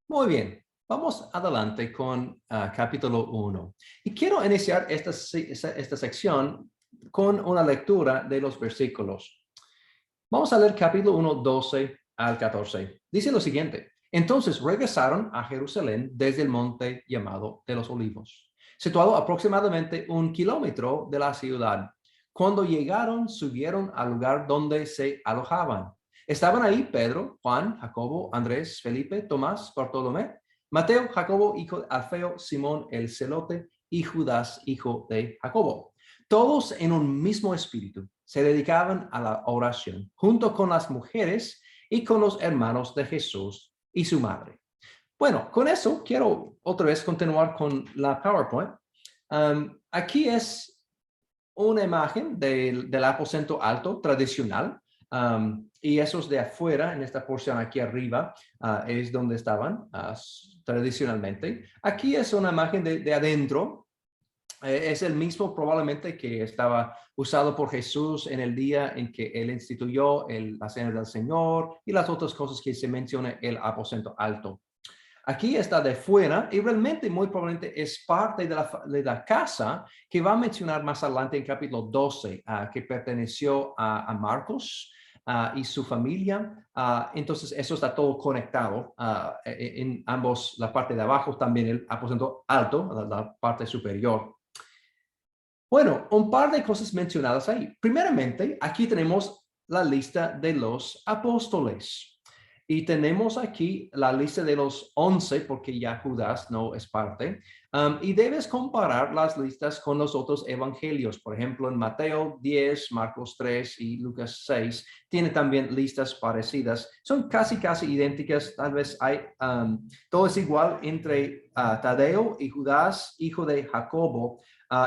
Muy bien, vamos adelante con capítulo 1. Y quiero iniciar esta sección con una lectura de los versículos. Vamos a leer capítulo 1, 12 al 14. Dice lo siguiente. Entonces regresaron a Jerusalén desde el monte llamado de los Olivos, situado aproximadamente 1 kilómetro de la ciudad. Cuando llegaron, subieron al lugar donde se alojaban. Estaban ahí Pedro, Juan, Jacobo, Andrés, Felipe, Tomás, Bartolomé, Mateo, Jacobo, hijo de Alfeo, Simón el celote y Judas, hijo de Jacobo. Todos en un mismo espíritu se dedicaban a la oración, junto con las mujeres y con los hermanos de Jesús y su madre. Bueno, con eso quiero otra vez continuar con la PowerPoint. Aquí es una imagen del aposento alto tradicional. Y esos de afuera, en esta porción aquí arriba, es donde estaban tradicionalmente. Aquí es una imagen de adentro. Es el mismo probablemente que estaba usado por Jesús en el día en que él instituyó la cena del Señor y las otras cosas que se menciona el aposento alto. Aquí está de fuera y realmente muy probablemente es parte de la casa que va a mencionar más adelante en capítulo 12, que perteneció a Marcos y su familia. Entonces eso está todo conectado en ambos, la parte de abajo, también el aposento alto, la parte superior. Bueno, un par de cosas mencionadas ahí. Primeramente, aquí tenemos la lista de los apóstoles. Y tenemos aquí la lista de los 11, porque ya Judas no es parte. Y debes comparar las listas con los otros evangelios. Por ejemplo, en Mateo 10, Marcos 3 y Lucas 6, tiene también listas parecidas. Son casi idénticas. Tal vez hay, todo es igual entre Tadeo y Judas, hijo de Jacobo.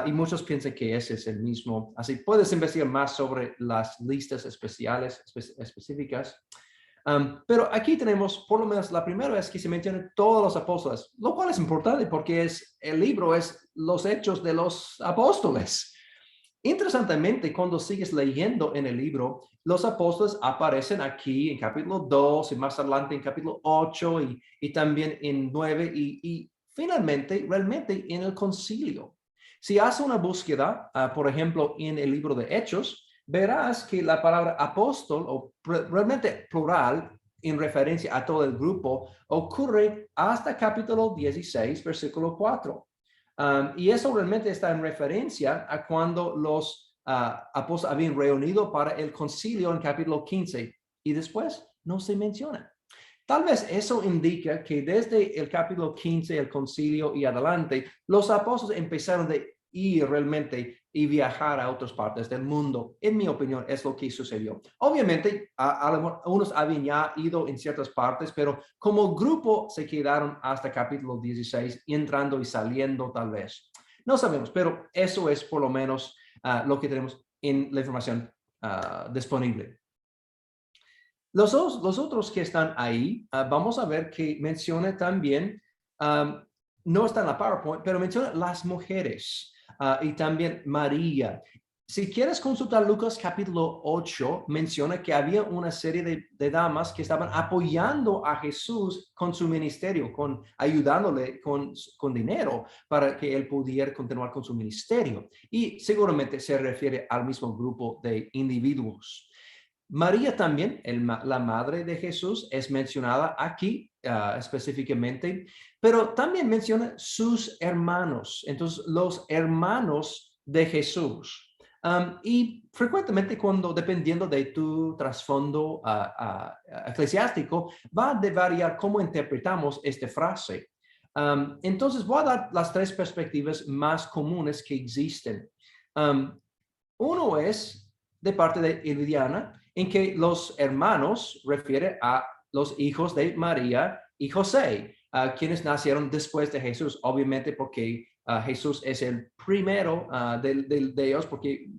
Y muchos piensan que ese es el mismo. Así puedes investigar más sobre las listas especiales, específicas. Pero aquí tenemos por lo menos la primera vez que se mencionan todos los apóstoles, lo cual es importante porque el libro es los hechos de los apóstoles. Interesantemente, cuando sigues leyendo en el libro, los apóstoles aparecen aquí en capítulo 2 y más adelante en capítulo 8 y también en 9 y finalmente, realmente en el concilio. Si haces una búsqueda, por ejemplo, en el libro de Hechos, verás que la palabra apóstol, o realmente plural, en referencia a todo el grupo, ocurre hasta capítulo 16, versículo 4. Y eso realmente está en referencia a cuando los apóstoles habían reunido para el concilio en capítulo 15 y después no se menciona. Tal vez eso indica que desde el capítulo 15, el concilio y adelante, los apóstoles empezaron de ir realmente y viajar a otras partes del mundo. En mi opinión, es lo que sucedió. Obviamente, algunos habían ya ido en ciertas partes, pero como grupo se quedaron hasta capítulo 16, entrando y saliendo tal vez. No sabemos, pero eso es por lo menos lo que tenemos en la información disponible. Los otros que están ahí, vamos a ver que menciona también, no está en la PowerPoint, pero menciona las mujeres y también María. Si quieres consultar Lucas capítulo 8, menciona que había una serie de damas que estaban apoyando a Jesús con su ministerio, ayudándole con dinero para que él pudiera continuar con su ministerio. Y seguramente se refiere al mismo grupo de individuos. María también, la madre de Jesús, es mencionada aquí específicamente, pero también menciona sus hermanos. Entonces, los hermanos de Jesús. Y frecuentemente dependiendo de tu trasfondo eclesiástico, va a variar cómo interpretamos esta frase. Entonces, voy a dar las tres perspectivas más comunes que existen. Uno es de parte de Eliana, en que los hermanos refiere a los hijos de María y José, quienes nacieron después de Jesús, obviamente porque Jesús es el primero de ellos, porque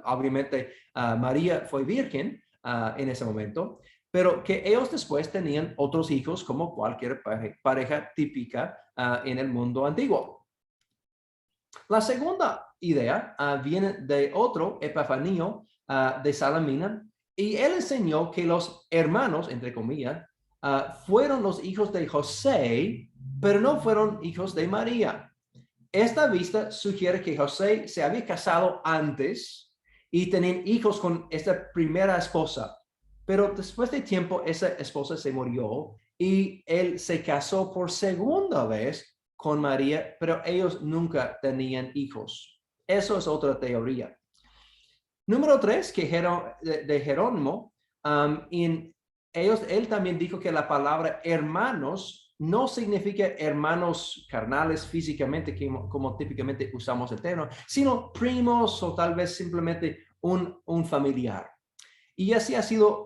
obviamente María fue virgen en ese momento, pero que ellos después tenían otros hijos como cualquier pareja típica en el mundo antiguo. La segunda idea viene de otro Epifanio de Salamina, y él enseñó que los hermanos, entre comillas, fueron los hijos de José, pero no fueron hijos de María. Esta vista sugiere que José se había casado antes y tenían hijos con esta primera esposa, pero después de tiempo esa esposa se murió y él se casó por segunda vez con María, pero ellos nunca tenían hijos. Eso es otra teoría. Número 3, que de Jerónimo, él también dijo que la palabra hermanos no significa hermanos carnales físicamente, como típicamente usamos el término, sino primos o tal vez simplemente un familiar. Y así ha sido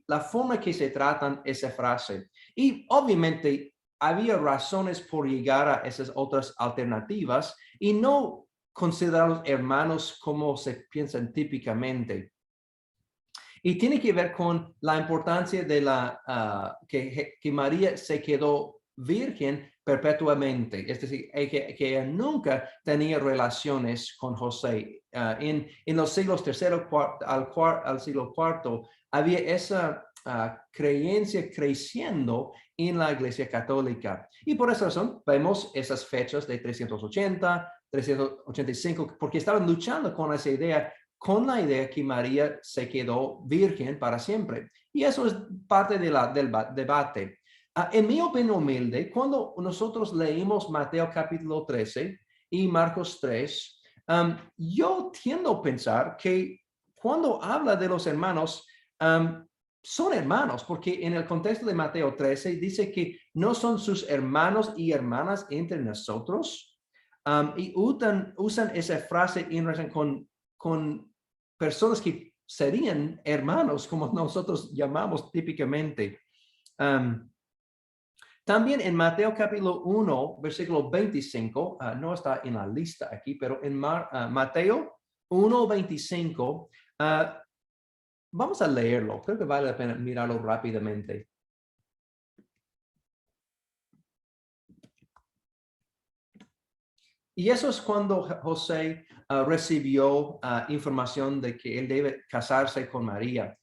la forma que se tratan esa frase. Y obviamente había razones por llegar a esas otras alternativas y no considerarlos hermanos como se piensan típicamente. Y tiene que ver con la importancia de que María se quedó virgen perpetuamente, es decir, que ella nunca tenía relaciones con José. En los siglos tercero al siglo cuarto había esa creencia creciendo en la Iglesia Católica. Y por esa razón vemos esas fechas de 380, 385, porque estaban luchando con esa idea, con la idea que María se quedó virgen para siempre. Y eso es parte del debate. En mi opinión humilde, cuando nosotros leímos Mateo capítulo 13 y Marcos 3, yo tiendo a pensar que cuando habla de los hermanos, son hermanos, porque en el contexto de Mateo 13 dice que no son sus hermanos y hermanas entre nosotros, y usan esa frase en relación con personas que serían hermanos, como nosotros llamamos típicamente. También en Mateo capítulo 1, versículo 25, no está en la lista aquí, pero en Mateo 1, 25, vamos a leerlo. Creo que vale la pena mirarlo rápidamente. Y eso es cuando José recibió información de que él debe casarse con María.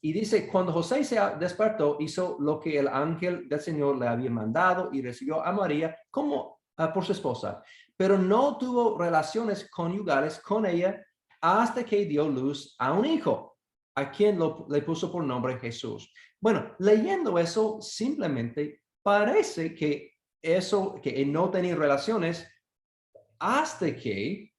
Y dice, cuando José se despertó, hizo lo que el ángel del Señor le había mandado y recibió a María como por su esposa. Pero no tuvo relaciones conyugales con ella hasta que dio luz a un hijo, a quien le puso por nombre Jesús. Bueno, leyendo eso, simplemente parece que que no tenía relaciones hasta que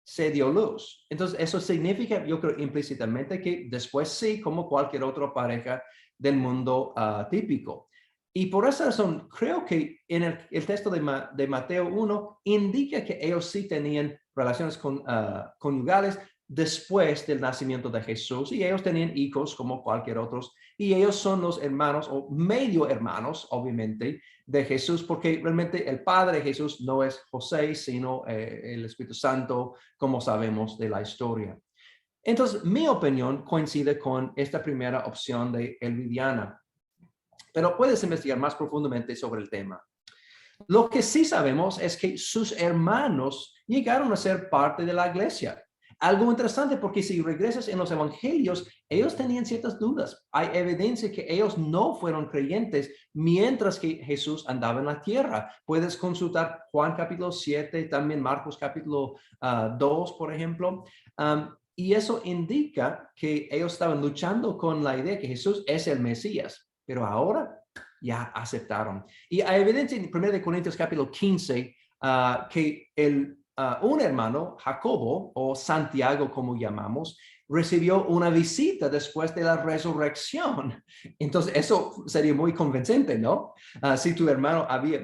se dio luz. Entonces, eso significa, yo creo implícitamente, que después sí, como cualquier otra pareja del mundo típico. Y por esa razón, creo que en el texto de Mateo 1 indica que ellos sí tenían relaciones conyugales después del nacimiento de Jesús, y ellos tenían hijos como cualquier otros, y ellos son los hermanos o medio hermanos, obviamente, de Jesús, porque realmente el padre de Jesús no es José, sino el Espíritu Santo, como sabemos de la historia. Entonces, mi opinión coincide con esta primera opción de Elvidiana, pero puedes investigar más profundamente sobre el tema. Lo que sí sabemos es que sus hermanos llegaron a ser parte de la iglesia. Algo interesante, porque si regresas en los evangelios, ellos tenían ciertas dudas. Hay evidencia que ellos no fueron creyentes mientras que Jesús andaba en la tierra. Puedes consultar Juan capítulo 7, también Marcos capítulo 2, por ejemplo. Y eso indica que ellos estaban luchando con la idea que Jesús es el Mesías, pero ahora ya aceptaron. Y hay evidencia en 1 Corintios capítulo 15 que un hermano, Jacobo, o Santiago como llamamos, recibió una visita después de la resurrección. Entonces, eso sería muy convincente, ¿no? Si tu hermano había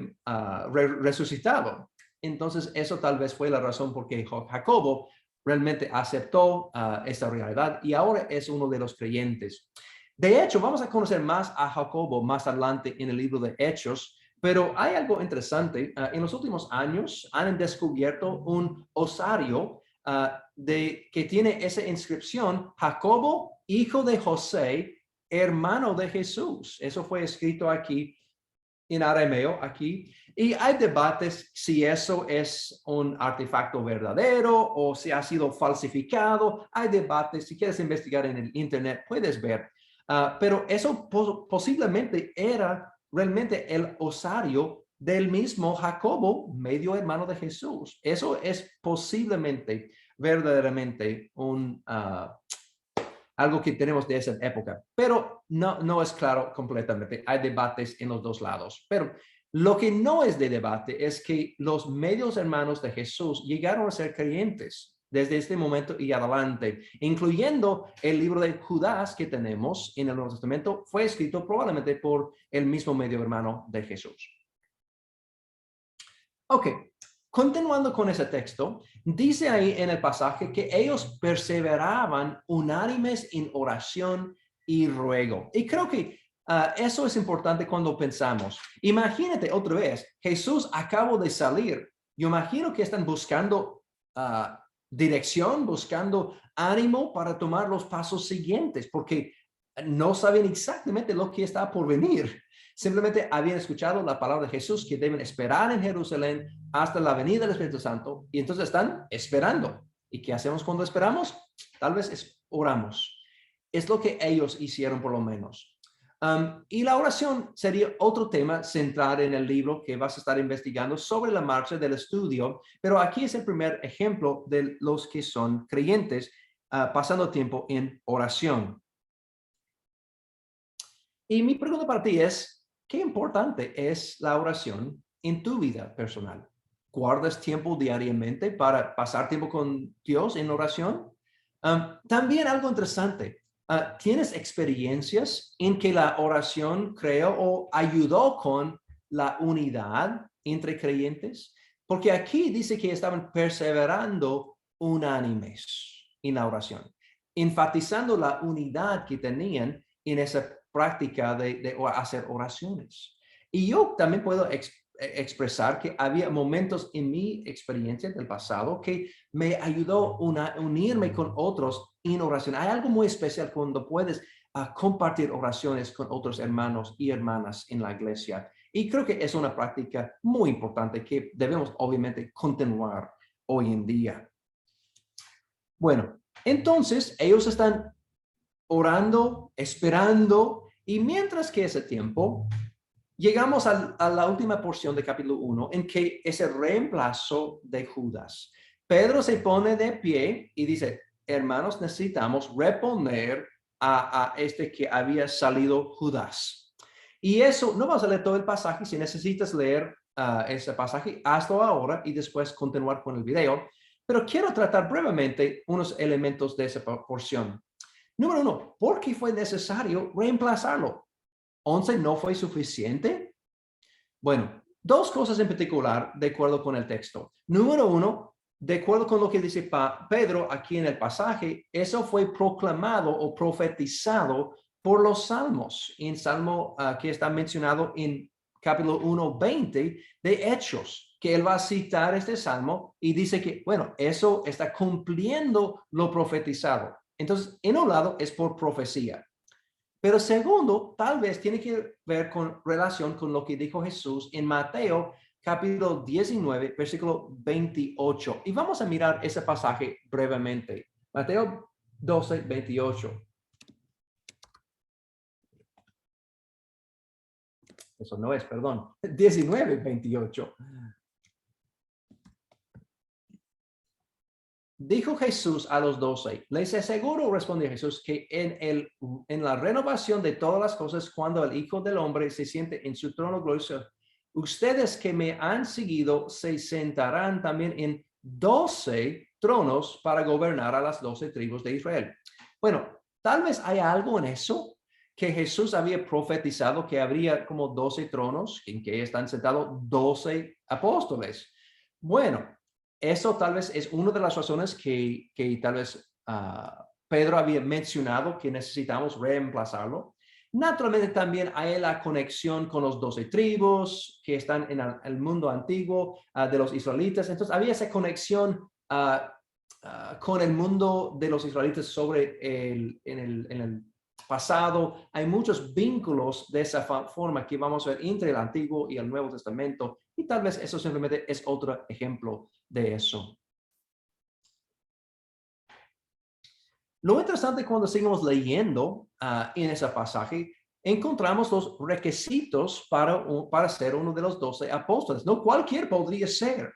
resucitado. Entonces, eso tal vez fue la razón por qué Jacobo realmente aceptó esta realidad y ahora es uno de los creyentes. De hecho, vamos a conocer más a Jacobo más adelante en el libro de Hechos, pero hay algo interesante. En los últimos años han descubierto un osario que tiene esa inscripción: Jacobo, hijo de José, hermano de Jesús. Eso fue escrito aquí en arameo, aquí. Y hay debates si eso es un artefacto verdadero o si ha sido falsificado. Hay debates. Si quieres investigar en el internet, puedes ver. Pero eso posiblemente era realmente el osario del mismo Jacobo, medio hermano de Jesús. Eso es posiblemente, verdaderamente, algo que tenemos de esa época, pero no es claro completamente. Hay debates en los dos lados, pero lo que no es de debate es que los medios hermanos de Jesús llegaron a ser creyentes desde este momento y adelante, incluyendo el libro de Judas que tenemos en el Nuevo Testamento, fue escrito probablemente por el mismo medio hermano de Jesús. Ok, continuando con ese texto, dice ahí en el pasaje que ellos perseveraban unánimes en oración y ruego. Y creo que eso es importante cuando pensamos. Imagínate otra vez, Jesús acabó de salir. Yo imagino que están buscando dirección, buscando ánimo para tomar los pasos siguientes, porque no saben exactamente lo que está por venir. Simplemente habían escuchado la palabra de Jesús que deben esperar en Jerusalén hasta la venida del Espíritu Santo y entonces están esperando. ¿Y qué hacemos cuando esperamos? Tal vez oramos. Es lo que ellos hicieron por lo menos. Y la oración sería otro tema central en el libro que vas a estar investigando sobre la marcha del estudio, pero aquí es el primer ejemplo de los que son creyentes pasando tiempo en oración. Y mi pregunta para ti es, ¿qué importante es la oración en tu vida personal? ¿Guardas tiempo diariamente para pasar tiempo con Dios en oración? También algo interesante, ¿tienes experiencias en que la oración creó o ayudó con la unidad entre creyentes? Porque aquí dice que estaban perseverando unánimes en la oración, enfatizando la unidad que tenían en esa práctica de hacer oraciones. Y yo también puedo expresar que había momentos en mi experiencia del pasado que me ayudó unirme con otros en oración. Hay algo muy especial cuando puedes compartir oraciones con otros hermanos y hermanas en la iglesia. Y creo que es una práctica muy importante que debemos obviamente continuar hoy en día. Bueno, entonces ellos están orando, esperando, y mientras que ese tiempo, llegamos a la última porción de capítulo 1, en que es el reemplazo de Judas. Pedro se pone de pie y dice, hermanos, necesitamos reponer a este que había salido Judas. Y eso, no vamos a leer todo el pasaje, si necesitas leer ese pasaje, hazlo ahora y después continuar con el video, pero quiero tratar brevemente unos elementos de esa porción. Número 1, ¿por qué fue necesario reemplazarlo? ¿11 no fue suficiente? Bueno, dos cosas en particular de acuerdo con el texto. Número 1, de acuerdo con lo que dice Pedro aquí en el pasaje, eso fue proclamado o profetizado por los salmos, en salmo que está mencionado en capítulo 1:20 de Hechos, que él va a citar este salmo y dice que, bueno, eso está cumpliendo lo profetizado. Entonces, en un lado es por profecía. Pero segundo, tal vez tiene que ver con relación con lo que dijo Jesús en Mateo capítulo 19, versículo 28. Y vamos a mirar ese pasaje brevemente. Mateo 12:28. Eso no es, perdón. 19:28. Dijo Jesús a los 12, les aseguro, respondió Jesús, que en la renovación de todas las cosas, cuando el Hijo del Hombre se siente en su trono glorioso, ustedes que me han seguido se sentarán también en 12 tronos para gobernar a las 12 tribus de Israel. Bueno, tal vez hay algo en eso que Jesús había profetizado que habría como 12 tronos en que están sentados 12 apóstoles. Bueno, eso tal vez es una de las razones que tal vez Pedro había mencionado que necesitamos reemplazarlo. Naturalmente también hay la conexión con los 12 tribus que están en el mundo antiguo de los israelitas. Entonces había esa conexión con el mundo de los israelitas sobre en el pasado. Hay muchos vínculos de esa forma que vamos a ver entre el Antiguo y el Nuevo Testamento. Y tal vez eso simplemente es otro ejemplo de eso. Lo interesante cuando seguimos leyendo en ese pasaje, encontramos los requisitos para ser uno de los 12 apóstoles. No cualquier podría ser.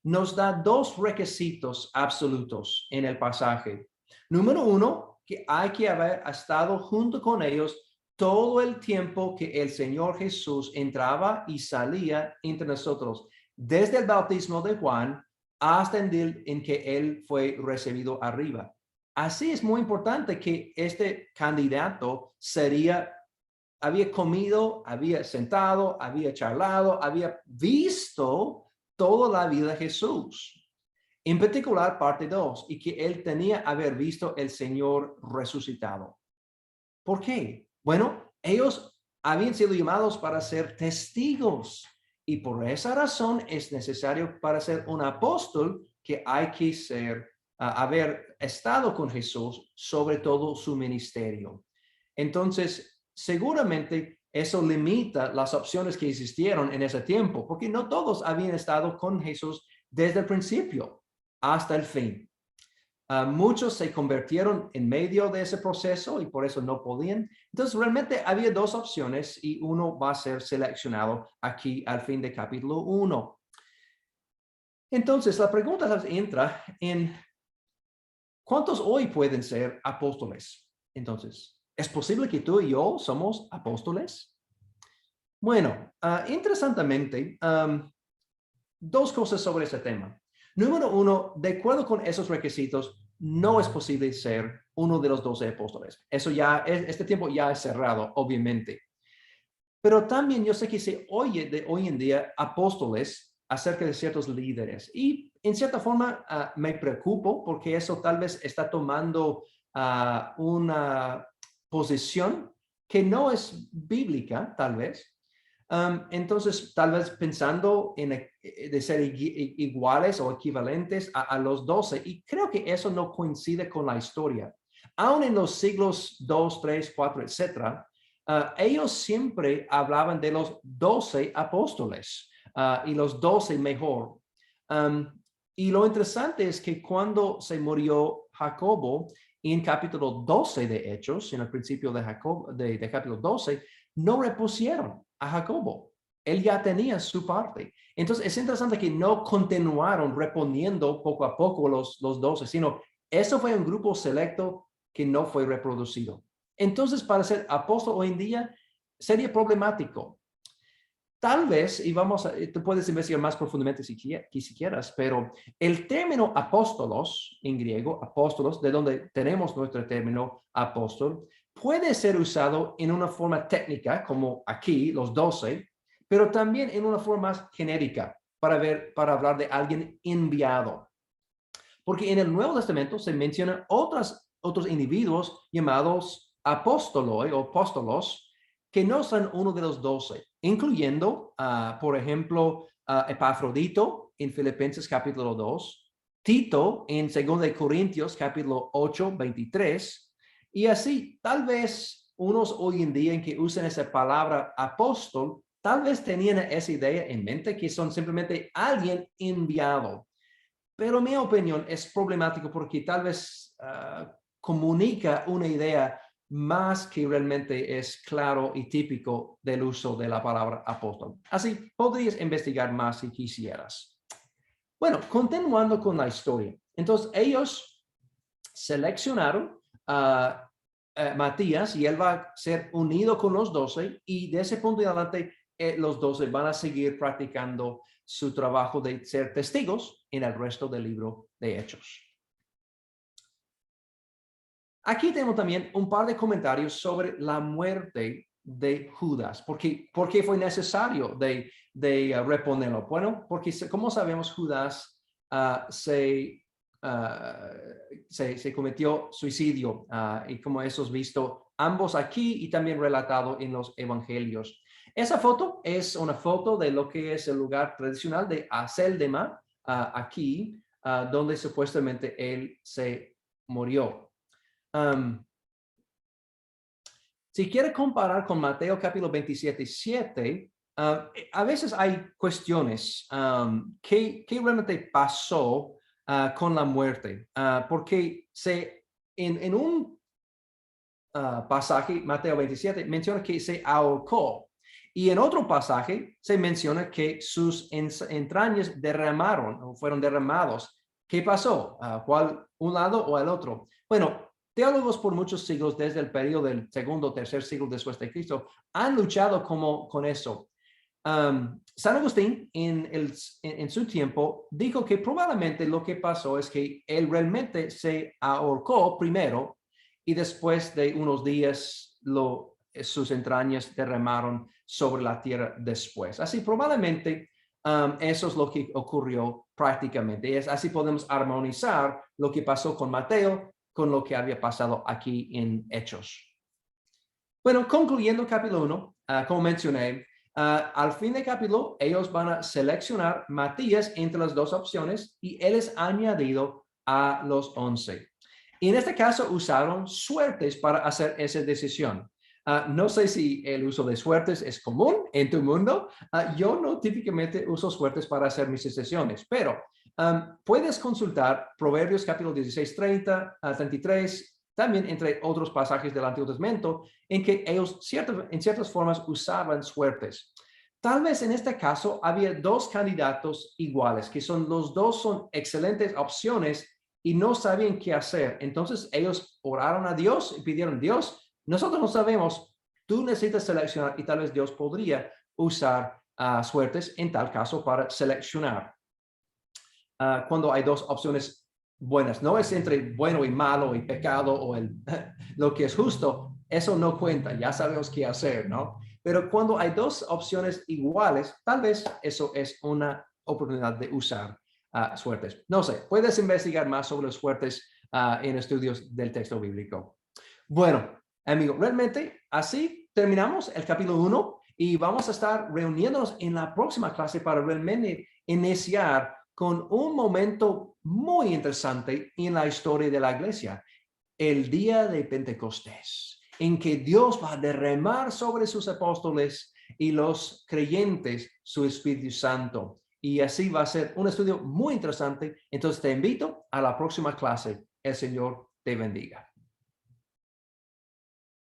Nos da dos requisitos absolutos en el pasaje. Número uno, que hay que haber estado junto con ellos todo el tiempo que el Señor Jesús entraba y salía entre nosotros, desde el bautismo de Juan hasta el día en que él fue recibido arriba. Así es muy importante que este candidato había comido, había sentado, había charlado, había visto toda la vida de Jesús. En particular, parte 2, y que él tenía haber visto el Señor resucitado. ¿Por qué? Bueno, ellos habían sido llamados para ser testigos y por esa razón es necesario para ser un apóstol que hay que haber estado con Jesús sobre todo su ministerio. Entonces, seguramente eso limita las opciones que existieron en ese tiempo, porque no todos habían estado con Jesús desde el principio hasta el fin. Muchos se convirtieron en medio de ese proceso y por eso no podían. Entonces, realmente había dos opciones y uno va a ser seleccionado aquí al fin de capítulo 1. Entonces, la pregunta entra en ¿cuántos hoy pueden ser apóstoles? Entonces, ¿es posible que tú y yo somos apóstoles? Bueno, interesantemente, dos cosas sobre ese tema. Número uno, de acuerdo con esos requisitos, no es posible ser uno de los 12 apóstoles. Eso ya, este tiempo ya es cerrado, obviamente. Pero también yo sé que se oye de hoy en día apóstoles acerca de ciertos líderes. Y en cierta forma me preocupo porque eso tal vez está tomando una posición que no es bíblica, tal vez. Entonces, tal vez pensando de ser iguales o equivalentes a los 12, y creo que eso no coincide con la historia. Aún en los siglos 2, 3, 4, etcétera, ellos siempre hablaban de los 12 apóstoles y los 12 mejor. Y lo interesante es que cuando se murió Jacobo, en capítulo 12 de Hechos, en el principio de capítulo 12, no repusieron a Jacobo. Él ya tenía su parte. Entonces, es interesante que no continuaron reponiendo poco a poco los 12, sino eso fue un grupo selecto que no fue reproducido. Entonces, para ser apóstol hoy en día sería problemático. Tal vez, y tú puedes investigar más profundamente si quieras, pero el término apóstolos en griego, apóstolos, de donde tenemos nuestro término apóstol, puede ser usado en una forma técnica, como aquí, los 12, pero también en una forma más genérica, para hablar de alguien enviado. Porque en el Nuevo Testamento se mencionan otros individuos llamados apóstoloi o apóstolos, que no son uno de los 12, incluyendo, por ejemplo, Epafrodito en Filipenses capítulo 2, Tito en 2 Corintios capítulo 8, 23, y así tal vez unos hoy en día en que usan esa palabra apóstol, tal vez tenían esa idea en mente que son simplemente alguien enviado. Pero mi opinión es problemático porque tal vez comunica una idea más que realmente es claro y típico del uso de la palabra apóstol. Así, podrías investigar más si quisieras. Bueno, continuando con la historia. Entonces, ellos seleccionaron a Matías y él va a ser unido con los 12 y de ese punto en adelante los 12 van a seguir practicando su trabajo de ser testigos en el resto del libro de Hechos. Aquí tenemos también un par de comentarios sobre la muerte de Judas. ¿Por qué fue necesario de reponerlo? Bueno, porque como sabemos, Judas se cometió suicidio y como eso es visto ambos aquí y también relatado en los evangelios. Esa foto es una foto de lo que es el lugar tradicional de Aceldama, aquí, donde supuestamente él se murió. Si quiere comparar con Mateo capítulo 27:7, a veces hay cuestiones. ¿Qué realmente pasó con la muerte? Porque se en un pasaje, Mateo 27, menciona que se ahorcó. Y en otro pasaje se menciona que sus entrañas derramaron o fueron derramados. ¿Qué pasó? ¿Cuál, un lado o el otro? Bueno, teólogos por muchos siglos, desde el periodo del segundo o tercer siglo después de Cristo, han luchado con eso. San Agustín en su tiempo dijo que probablemente lo que pasó es que él realmente se ahorcó primero y después de unos días sus entrañas derramaron sobre la tierra después. Así probablemente eso es lo que ocurrió prácticamente. Así podemos armonizar lo que pasó con Mateo con lo que había pasado aquí en Hechos. Bueno, concluyendo capítulo 1, como mencioné, al fin del capítulo, ellos van a seleccionar Matías entre las dos opciones y él es añadido a los 11. Y en este caso usaron suertes para hacer esa decisión. No sé si el uso de suertes es común en tu mundo. Yo no típicamente uso suertes para hacer mis decisiones, pero puedes consultar Proverbios capítulo 16, 30, 33, también entre otros pasajes del Antiguo Testamento, en que ellos en ciertas formas usaban suertes. Tal vez en este caso había dos candidatos iguales, que los dos son excelentes opciones y no sabían qué hacer. Entonces ellos oraron a Dios y pidieron, Dios, nosotros no sabemos, tú necesitas seleccionar y tal vez Dios podría usar suertes en tal caso para seleccionar. Cuando hay dos opciones buenas, no es entre bueno y malo y pecado o lo que es justo, eso no cuenta, ya sabemos qué hacer, ¿no? Pero cuando hay dos opciones iguales, tal vez eso es una oportunidad de usar suertes. No sé, puedes investigar más sobre los suertes en estudios del texto bíblico. Bueno, amigo, realmente así terminamos el capítulo 1 y vamos a estar reuniéndonos en la próxima clase para realmente iniciar con un momento muy interesante en la historia de la iglesia, el día de Pentecostés, en que Dios va a derramar sobre sus apóstoles y los creyentes su Espíritu Santo. Y así va a ser un estudio muy interesante. Entonces te invito a la próxima clase. El Señor te bendiga.